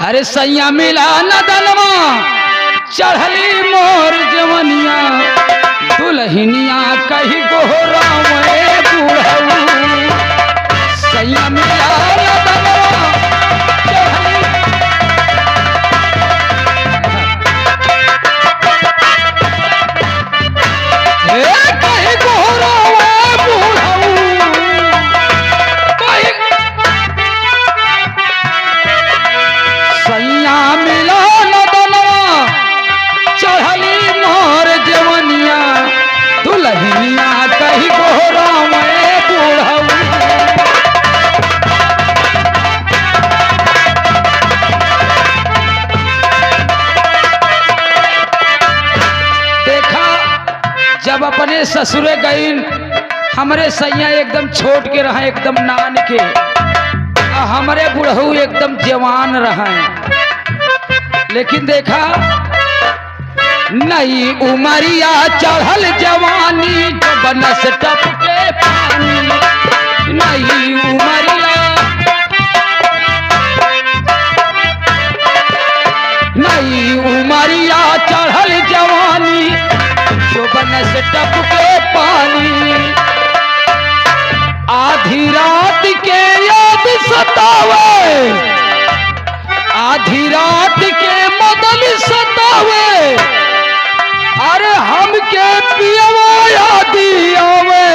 अरे सैया मिला नदनवा चढ़ली मोर जवनिया दुल्हनिया कही गोहरा में बूढ़ऊ सैया मिला नदनवा चढ़ली कही गोहरा में बूढ़ऊ सैया मिला नदनवा चढ़ली मोर जवनिया दुल्हनिया कही गोहरा में बूढ़ऊ देखा जब अपने ससुरे गईन हमरे सैया एकदम छोट के रहे एकदम नान के हमारे बुढ़ऊ एकदम जवान रहे लेकिन देखा नई उमरिया चढ़ल जवानी जब नस टपके पानी नई उमरिया नई उमरिया चढ़ल जवानी जब नस टपके पानी आधी रात के याद सतावे आधी रात के मदन सतावे अरे हमके पियवा यादी आवे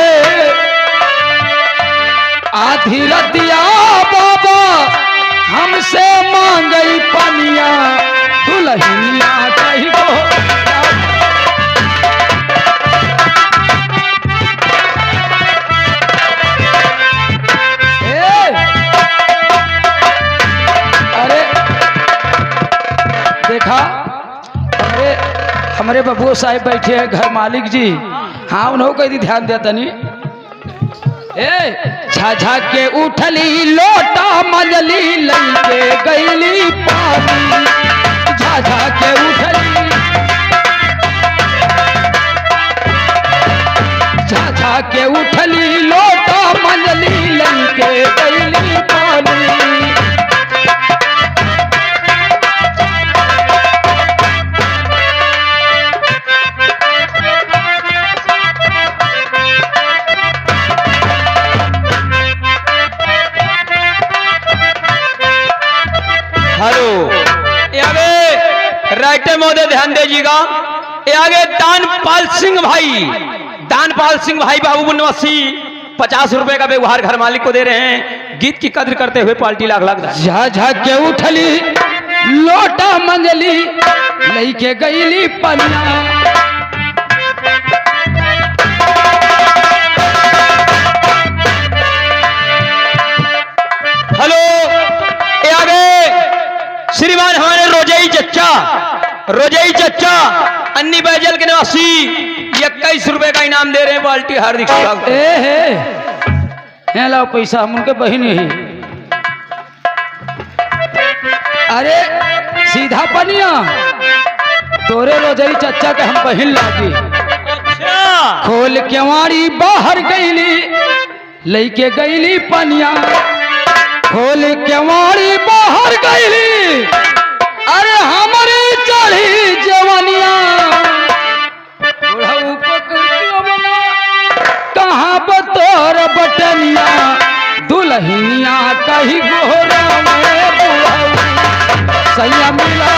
आधी रतिया बाबा हमसे मांगई पनिया दुल्हनिया कही गो देखा हमारे बबुआ साहब बैठे हैं घर मालिक जी हाँ उन्होंने कही ध्यान दिया तनी झाझा के उठली लोटा मंजली लईके गईली पानी झाझा के उठली झाझा के उठली लोटा मंजली लईके गईली पानी हेलो आगे राइटर महोदय ध्यान दीजिएगा ये आगे दानपाल सिंह भाई बाबू निवासी 50 रुपए का व्यवहार घर मालिक को दे रहे हैं गीत की कद्र करते हुए पार्टी लाख लाख झाझा के उठली लोटा मंजली लईके गईली पनिया हेलो ये आगे श्रीमान हमारे रोजई चच्चा अन्नी बैजल के निवासी 21 रुपए का इनाम दे रहे हैं बाल्टी हार्दिक स्वागत है लाओ पैसा हम उनके बहन ही अरे सीधा पनिया तोरे रोजई चच्चा के हम बहन लागी अच्छा खोल केवाड़ी बाहर गईली लईके गईली पनिया खोल केवाड़ी बाहर गईली अरे हमारे चढ़ी जवनिया कहाँ बतौर बटनिया दुल्हनिया कही गोहरा में बुढ़ऊ सैया मिला